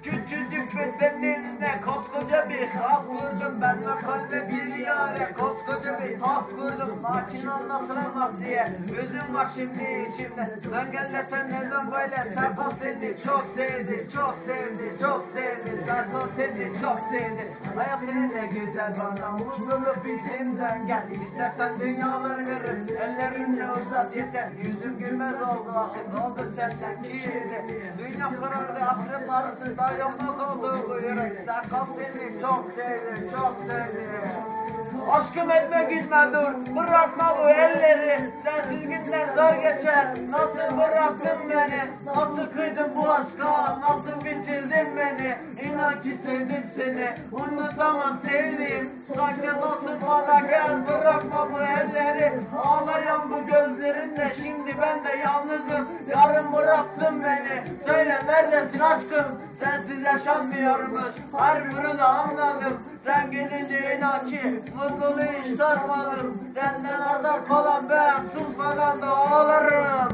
Küçücük bedeninde koskoca bir halk kurdum. Ben de kalbe bir yare koskoca bir taht kurdum. Lakin anlatılamaz diye üzüm var şimdi içimde. Engellesen neden böyle? Serkan seni çok sevdi, çok sevdi, çok sevdi. Serkan seni çok sevdi. Hayat seninle güzel bana, mutluluk bizimden. Gel istersen dünyaları veririm, ellerinle uzat yeter. Yüzüm gülmez oldu artık, oldum senden kirli. Dünya karardı, hasret ağrısı dayanmaz oldu bu yürek. Serkan seni çok sevdi, çok sevdi. Aşkım etme gitme dur, bırakma bu elleri. Sensiz günler zor geçer, nasıl bıraktın beni? Nasıl kıydın bu aşka, nasıl bitirdin beni? İnan ki sevdim seni, unutamam sevdiğim. Son kez olsun bana gel, bırakma bu elleri. Ağlayan bu gözlerinle, şimdi ben de yalnızım. Yarın bıraktın beni, söyle neredesin aşkım? Sensiz yaşanmıyormuş, harbini de anladım. Sen gidince inan ki mutluluğu hiç tarmadım. Senden arda kalan ben susmadan da ağlarım.